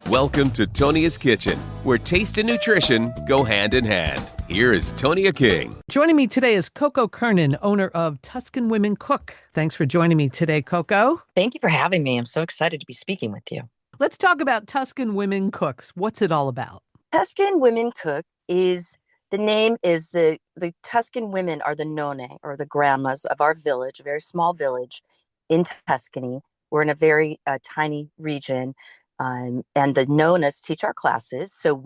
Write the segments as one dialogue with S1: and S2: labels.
S1: Welcome to Tonia's Kitchen, where taste and nutrition go hand in hand. Here is Tonia King.
S2: Joining me today is Coco Kernan, owner of Tuscan Women Cook. Thanks for joining me today, Coco.
S3: Thank you for having me. I'm so excited to be speaking with you.
S2: Let's talk about Tuscan Women Cooks. What's it all about?
S3: Tuscan Women Cook is the name is the Tuscan women are the nonne, or the grandmas of our village, a very small village in Tuscany. We're in a very tiny region, and the nonnas teach our classes. So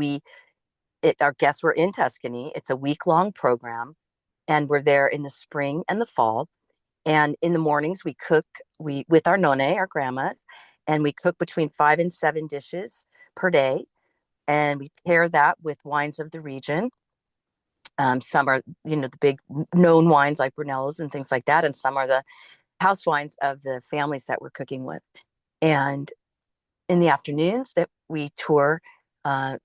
S3: our guests were in Tuscany. It's a week-long program, and we're there in the spring and the fall. And in the mornings, we cook with our nonne, our grandmas, and we cook between 5 and 7 dishes per day. And we pair that with wines of the region. Some are, the big known wines like Brunello's and things like that. And some are the house wines of the families that we're cooking with. And in the afternoons that we tour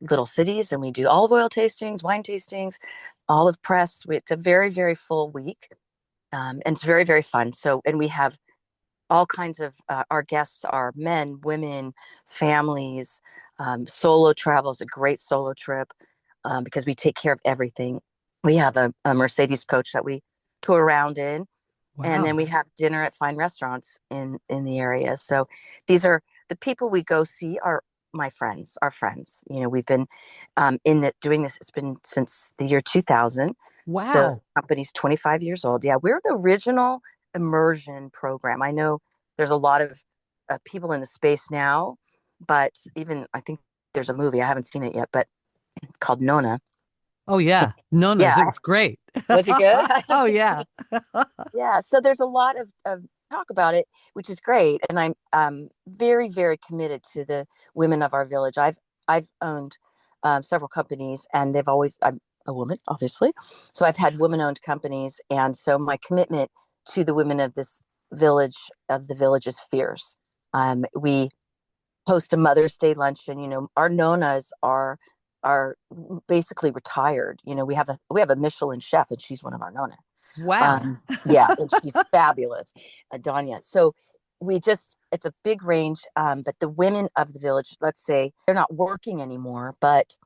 S3: little cities, and we do olive oil tastings, wine tastings, olive press. It's a very, very full week. And it's very, very fun. So, and we have all kinds of, our guests are men, women, families. Solo travel is a great solo trip because we take care of everything. We have a Mercedes coach that we tour around in.
S2: Wow.
S3: And then we have dinner at fine restaurants in the area. So these are the people we go see are my friends, our friends. We've been doing this. It's been since the year 2000.
S2: Wow.
S3: So the company's 25 years old. Yeah, we're the original immersion program. I know there's a lot of people in the space now, but even I think there's a movie, I haven't seen it yet, but it's called Nonne.
S2: Oh, yeah. Nonne's.
S3: Yeah.
S2: It's great.
S3: Was it good?
S2: Oh, yeah.
S3: Yeah. So there's a lot of talk about it, which is great. And I'm very, very committed to the women of our village. I've owned several companies, and I'm a woman, obviously. So I've had women-owned companies. And so my commitment to the women of this village, is fierce. We host a Mother's Day luncheon. Our nonnas are basically retired. We have a Michelin chef, and she's one of our nonna.
S2: Wow.
S3: Yeah, and she's fabulous, Danya. So it's a big range. But the women of the village, let's say, they're not working anymore, but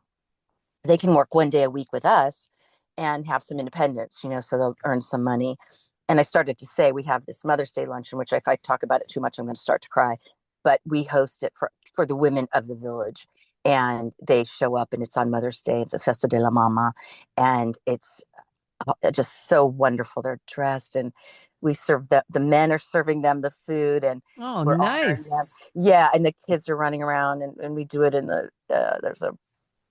S3: they can work one day a week with us and have some independence, so they'll earn some money. And I started to say we have this Mother's Day luncheon, which if I talk about it too much, I'm going to start to cry. But we host it for the women of the village, and they show up, and it's on Mother's Day. It's a Festa de la Mama, and it's just so wonderful. They're dressed, and we serve the men are serving them the food, and
S2: Oh,
S3: we're honoring them.
S2: nice.
S3: Yeah, and the kids are running around, and we do it in there's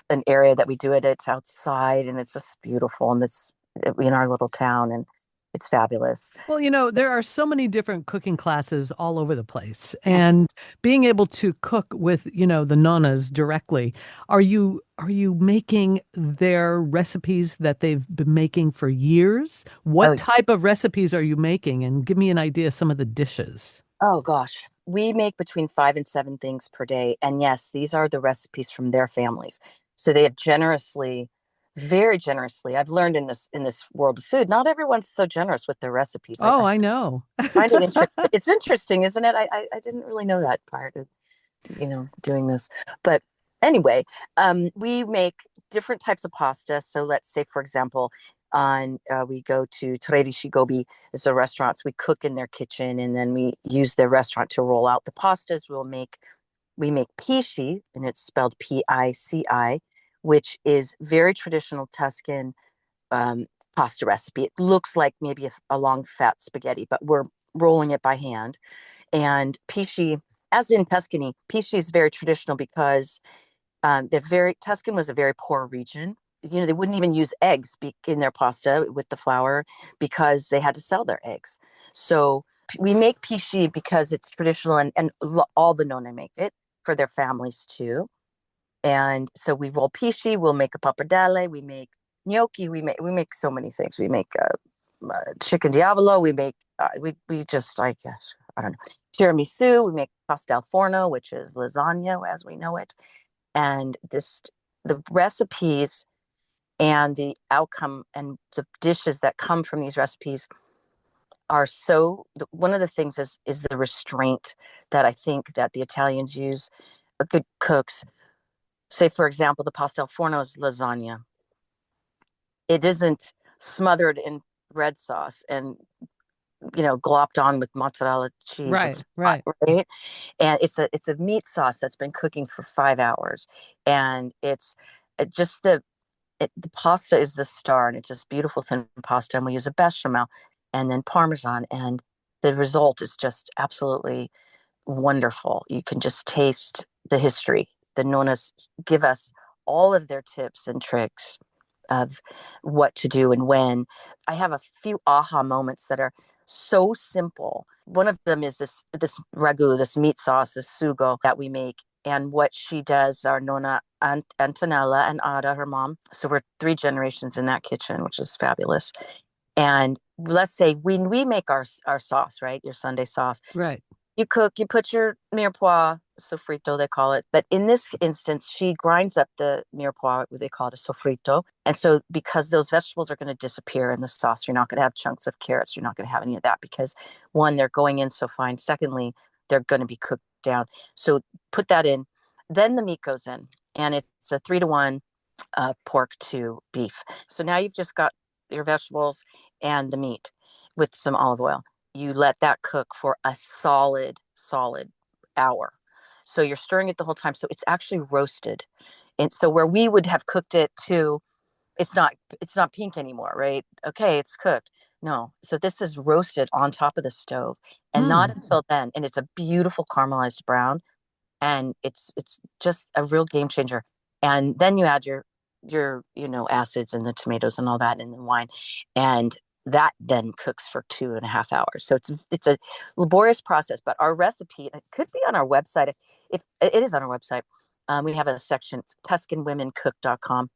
S3: an area that we do it. It's outside, and it's just beautiful, and it's in our little town, and it's fabulous.
S2: Well, there are so many different cooking classes all over the place, and being able to cook with, the nonnas directly, are you making their recipes that they've been making for years? What type of recipes are you making? And give me an idea of some of the dishes.
S3: Oh gosh, we make between 5 and 7 things per day, and yes, these are the recipes from their families. So they have very generously. I've learned in this world of food, not everyone's so generous with their recipes.
S2: Oh, I know.
S3: Find it interesting. It's interesting, isn't it? I didn't really know that part of doing this. But anyway, we make different types of pasta. So let's say, for example, we go to trattorias. It's the restaurants. We cook in their kitchen, and then we use their restaurant to roll out the pastas. We make pici, and it's spelled Pici, which is very traditional Tuscan pasta recipe. It looks like maybe a long fat spaghetti, but we're rolling it by hand. And pici, as in Tuscany, pici is very traditional because Tuscan was a very poor region. They wouldn't even use eggs in their pasta with the flour because they had to sell their eggs. So we make pici because it's traditional, and all the nonne make it for their families too. And so we roll pici, we'll make a pappardelle, we make gnocchi, we make so many things. We make chicken diavolo, we make we just, I guess, I don't know, tiramisu, we make pasta al forno, which is lasagna as we know it. And the recipes and the outcome and the dishes that come from these recipes are one of the things is the restraint that I think that the Italians use, good cooks Say, for example, the pastel forno's lasagna. It isn't smothered in red sauce and glopped on with mozzarella cheese.
S2: Right,
S3: It's not,
S2: right.
S3: right, and it's a meat sauce that's been cooking for 5 hours, and it's just the pasta is the star, and it's this beautiful thin pasta, and we use a bechamel and then parmesan, and the result is just absolutely wonderful. You can just taste the history. The Nonnas give us all of their tips and tricks of what to do and when. I have a few aha moments that are so simple. One of them is this ragu, this meat sauce, this sugo that we make. And what she does, our Nonna Antonella and Ada, her mom. So we're 3 generations in that kitchen, which is fabulous. And let's say when we make our sauce, right? Your Sunday sauce,
S2: Right.
S3: you cook, you put your mirepoix, sofrito, they call it. But in this instance, she grinds up the mirepoix, they call it a sofrito. And so, because those vegetables are going to disappear in the sauce, you're not going to have chunks of carrots. You're not going to have any of that because, one, they're going in so fine. Secondly, they're going to be cooked down. So, put that in. Then the meat goes in, and it's a 3-to-1 pork to beef. So now you've just got your vegetables and the meat with some olive oil. You let that cook for a solid hour. So you're stirring it the whole time. So it's actually roasted. And so where we would have cooked it to, it's not pink anymore, right? Okay, it's cooked. No. So this is roasted on top of the stove. And not
S2: Mm.
S3: until then. And it's a beautiful caramelized brown. And it's just a real game changer. And then you add your acids and the tomatoes and all that and the wine, and that then cooks for 2.5 hours. So it's a laborious process, but our recipe, it could be on our website. If it is on our website, we have a section, tuscanwomencook.com.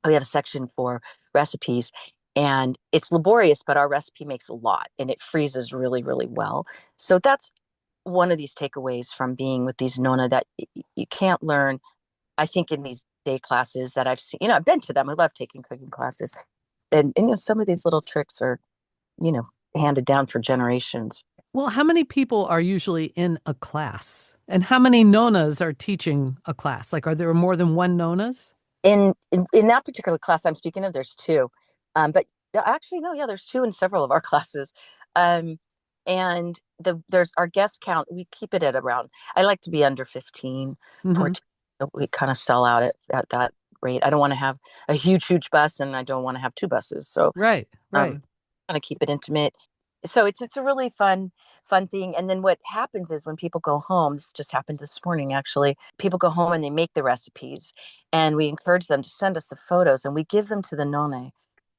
S3: We have a section for recipes, and it's laborious, but our recipe makes a lot and it freezes really, really well. So that's one of these takeaways from being with these Nonna that you can't learn, I think, in these day classes that I've seen. I've been to them. I love taking cooking classes. And some of these little tricks are, you know, handed down for generations.
S2: Well, how many people are usually in a class? And how many nonas are teaching a class? Like, are there more than one nonas?
S3: In that particular class I'm speaking of, there's two. But actually, no, yeah, there's two in several of our classes. Um, and there's our guest count. We keep it at around, I like to be under 15,
S2: Hmm.
S3: 14. So we kind of sell out at that rate. I don't want to have a huge bus, and I don't want to have two buses. So
S2: Right, right.
S3: kind of keep it intimate. So it's a really fun thing. And then what happens is when people go home, this just happened this morning actually, people go home and they make the recipes, and we encourage them to send us the photos, and we give them to the nonne.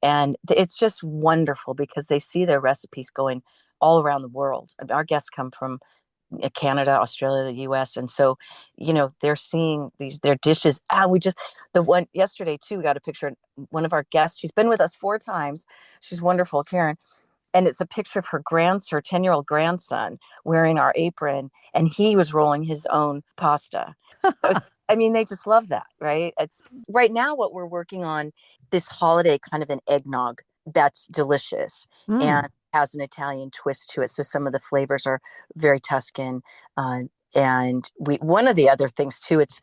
S3: And it's just wonderful because they see their recipes going all around the world. Our guests come from Canada, Australia, the US. And so, they're seeing their dishes. We just, the one yesterday too, we got a picture. One of our guests, she's been with us 4 times. She's wonderful, Karen. And it's a picture of her 10-year-old grandson wearing our apron, and he was rolling his own pasta. I mean, they just love that, right? It's right now what we're working on this holiday, kind of an eggnog that's delicious
S2: Mm.
S3: and has an Italian twist to it. So some of the flavors are very Tuscan. And one of the other things too, it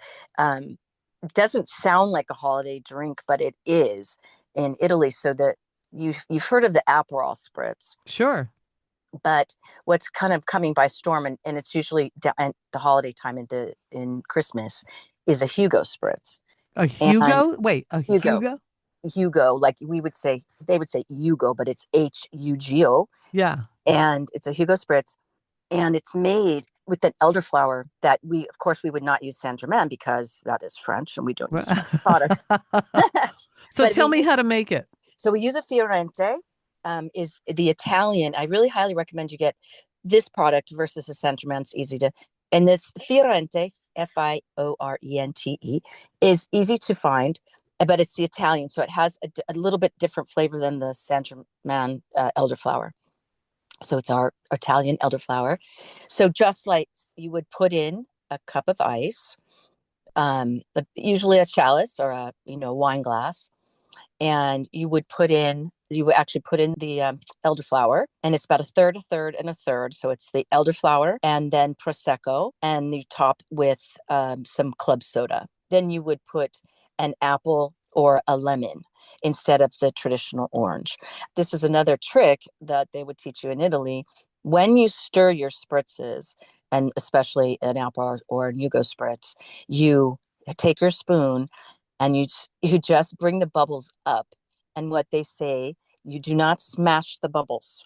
S3: doesn't sound like a holiday drink, but it is in Italy. So that you've heard of the Aperol spritz,
S2: Sure.
S3: but what's kind of coming by storm, and it's usually at the holiday time in Christmas, is a Hugo spritz.
S2: A
S3: And
S2: Hugo? Wait, a
S3: Hugo,
S2: Hugo?
S3: Hugo, like they would say Hugo, but it's Hugo,
S2: Yeah.
S3: and it's a Hugo spritz, and it's made with an elderflower that of course, we would not use Saint Germain because that is French, and we don't use French products.
S2: So
S3: But
S2: tell me how to make it.
S3: we use a Fiorente, is the Italian. I really highly recommend you get this product versus a Saint Germain. It's easy to, and this Fiorente, Fiorente, is easy to find, but it's the Italian, so it has a little bit different flavor than the Saint Germain elderflower. So it's our Italian elderflower. So just like you would put in a cup of ice, usually a chalice or a wine glass, and you would actually put in the elderflower, and it's about a third, a third, and a third. So it's the elderflower and then prosecco, and you top with some club soda. then you would put an apple or a lemon instead of the traditional orange. This is another trick that they would teach you in Italy. When you stir your spritzes, and especially an apple or an Yugo spritz, you take your spoon and you just bring the bubbles up. And what they say, you do not smash the bubbles.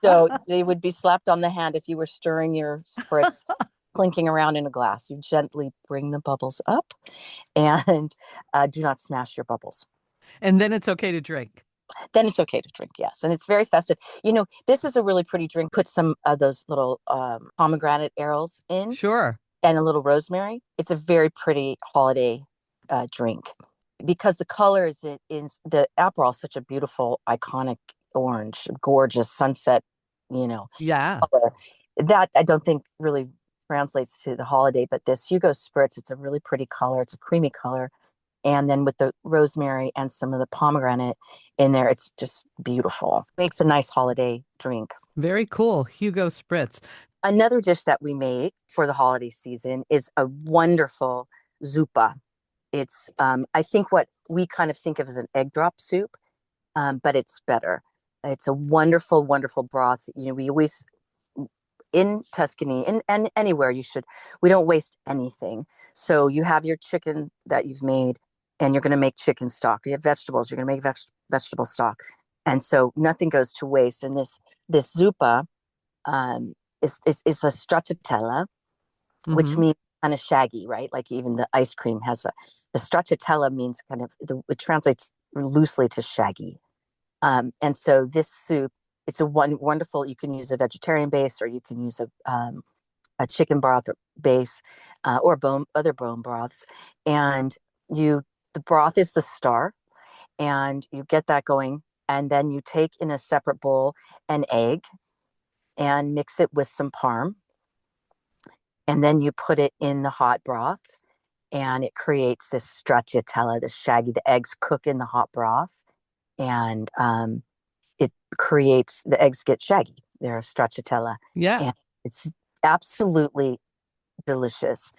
S3: So they would be slapped on the hand if you were stirring your spritz, clinking around in a glass. You gently bring the bubbles up and do not smash your bubbles.
S2: And then it's okay to drink.
S3: Then it's okay to drink, yes. And it's very festive. This is a really pretty drink. Put some of those little pomegranate arils in
S2: Sure.
S3: and a little rosemary. It's a very pretty holiday drink because the color is the Aperol is such a beautiful, iconic orange, gorgeous sunset,
S2: Yeah.
S3: color. That I don't think really translates to the holiday, but this Hugo Spritz, it's a really pretty color. It's a creamy color. And then with the rosemary and some of the pomegranate in there, it's just beautiful. Makes a nice holiday drink.
S2: Very cool. Hugo Spritz.
S3: Another dish that we make for the holiday season is a wonderful zuppa. It's, I think what we kind of think of as an egg drop soup, but it's better. It's a wonderful, wonderful broth. We always, in Tuscany and anywhere we don't waste anything. So you have your chicken that you've made and you're going to make chicken stock. You have vegetables, you're going to make vegetable stock. And so nothing goes to waste. And this zuppa is a stracciatella, which means kind of shaggy, right? Like even the ice cream has the stracciatella means kind of, it translates loosely to shaggy. And so this soup, it's a wonderful, you can use a vegetarian base or you can use a chicken broth base or other bone broths. And the broth is the star and you get that going. And then you take in a separate bowl an egg and mix it with some parm. And then you put it in the hot broth and it creates this stracciatella, this shaggy, the eggs cook in the hot broth and it creates, the eggs get shaggy. They're a stracciatella.
S2: Yeah.
S3: And it's absolutely delicious.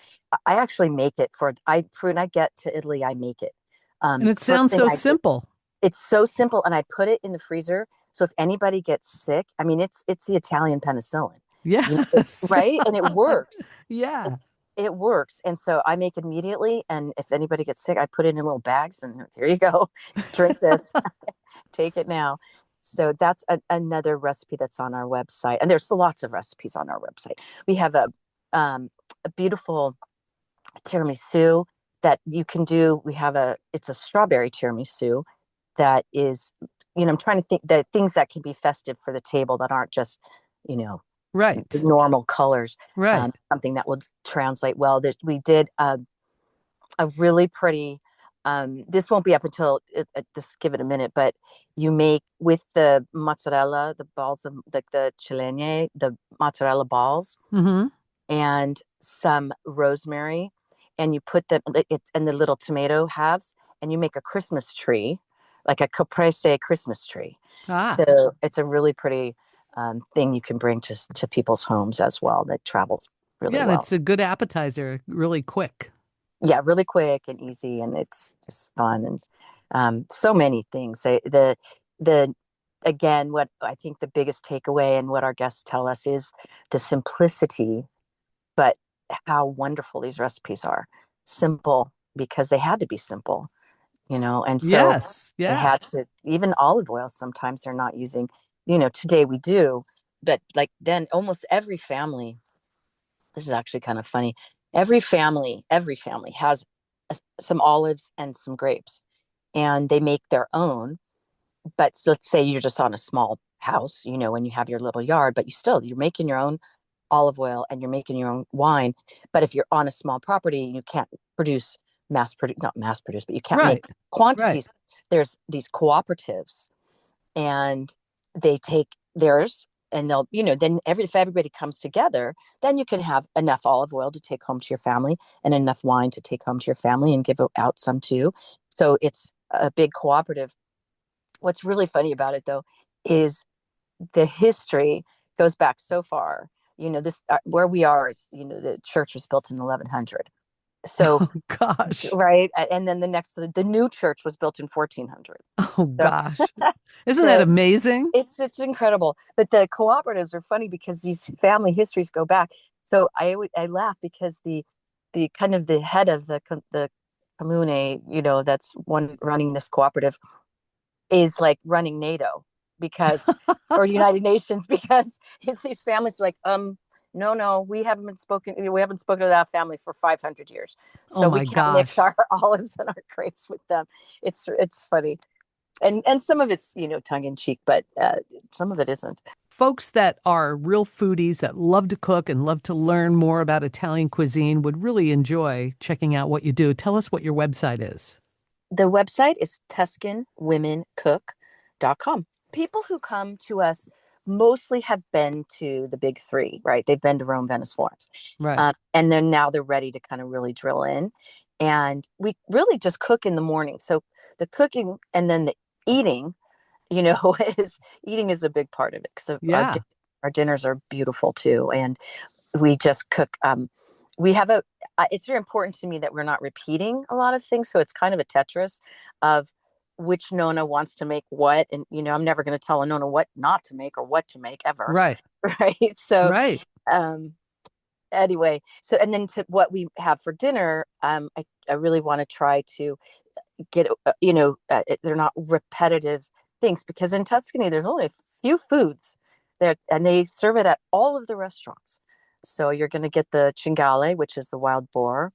S3: I actually make it when I get to Italy, I make it.
S2: And it
S3: First
S2: sounds
S3: thing
S2: so
S3: I do,
S2: simple.
S3: it's so simple and I put it in the freezer. So if anybody gets sick, I mean, it's the Italian penicillin,
S2: Yes.
S3: right? And it works.
S2: Yeah.
S3: It works. And so I make it immediately. And if anybody gets sick, I put it in little bags and here you go, drink this, take it now. So that's another recipe that's on our website. And there's lots of recipes on our website. We have a beautiful tiramisu that you can do. It's a strawberry tiramisu that is, I'm trying to think that things that can be festive for the table that aren't just,
S2: Right.
S3: normal colors.
S2: Right.
S3: Something that would translate well. We did a really pretty, this won't be up until just give it a minute, but you make with the mozzarella, the balls of the ciliegie, the mozzarella balls and some rosemary, and you put and the little tomato halves, and you make a Christmas tree, like a caprese Christmas tree.
S2: Ah.
S3: So it's a really pretty thing you can bring to people's homes as well that travels really
S2: Yeah, and
S3: well.
S2: it's a good appetizer, really quick.
S3: Yeah, really quick and easy, and it's just fun and so many things. The again, what I think the biggest takeaway and what our guests tell us is the simplicity, but how wonderful these recipes are. Simple because they had to be simple, and so
S2: Yes.
S3: they
S2: Yeah.
S3: had to, even olive oil, sometimes they're not using, today we do, but like then almost every family, this is actually kind of funny. Every family has some olives and some grapes and they make their own. But let's say you're just on a small house, when you have your little yard, but you're making your own olive oil and you're making your own wine. But if you're on a small property, you can't not mass produce, but you can't
S2: Right.
S3: make quantities.
S2: Right.
S3: There's these cooperatives and they take theirs and they'll, then if everybody comes together, then you can have enough olive oil to take home to your family and enough wine to take home to your family and give out some too. So it's a big cooperative. What's really funny about it though is the history goes back so far. This where we are is, the church was built in 1100. So,
S2: Oh, gosh.
S3: right. And then the new church was built in 1400.
S2: Oh,
S3: So
S2: gosh. Isn't that
S3: the
S2: amazing?
S3: it's incredible. But the cooperatives are funny because these family histories go back. So I laugh because the kind of the head of the commune, that's one running this cooperative, is like running NATO because or United Nations because these families are like, no, we haven't spoken to that family for 500 years.
S2: Oh,
S3: So we
S2: my
S3: can't mix
S2: gosh.
S3: our olives and our grapes with them. It's funny. And some of it's, tongue in cheek, but some of it isn't.
S2: Folks that are real foodies that love to cook and love to learn more about Italian cuisine would really enjoy checking out what you do. Tell us what your website is.
S3: The website is TuscanWomenCook.com. People who come to us mostly have been to the big three, right? They've been to Rome, Venice, Florence.
S2: Right.
S3: And then now they're ready to kind of really drill in. And we really just cook in the morning. So the cooking and then the eating, eating is a big part of it because
S2: Yeah.
S3: our dinners are beautiful too. And we just cook. We have it's very important to me that we're not repeating a lot of things. So it's kind of a Tetris of which Nonna wants to make what. And, I'm never going to tell a Nonna what not to make or what to make ever.
S2: Right.
S3: Right. So,
S2: Right.
S3: anyway, so, and then to what we have for dinner, I really want to try to get, they're not repetitive things because in Tuscany, there's only a few foods there and they serve it at all of the restaurants. So you're going to get the cinghiale, which is the wild boar.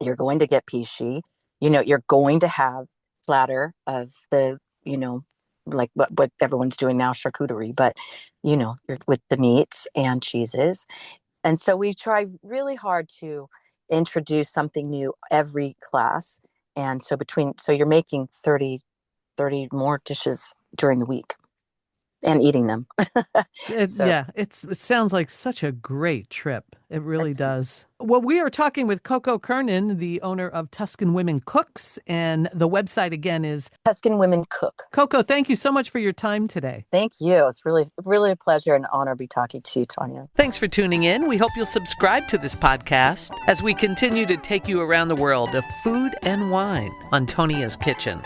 S3: You're going to get pisci. You're going to have platter of the, like what everyone's doing now, charcuterie, but, you're with the meats and cheeses. And so we try really hard to introduce something new every class. And so you're making 30 more dishes during the week and eating them. So
S2: It sounds like such a great trip. It really
S3: that's
S2: does. Well, we are talking with Coco Kernan, the owner of Tuscan Women Cooks, and the website again is
S3: Tuscan Women Cook.
S2: Coco. Thank you so much for your time today.
S3: Thank you. It's really, really a pleasure and honor to be talking to you, Tanya.
S2: Thanks for tuning in. We hope you'll subscribe to this podcast as we continue to take you around the world of food and wine on Tonia's Kitchen.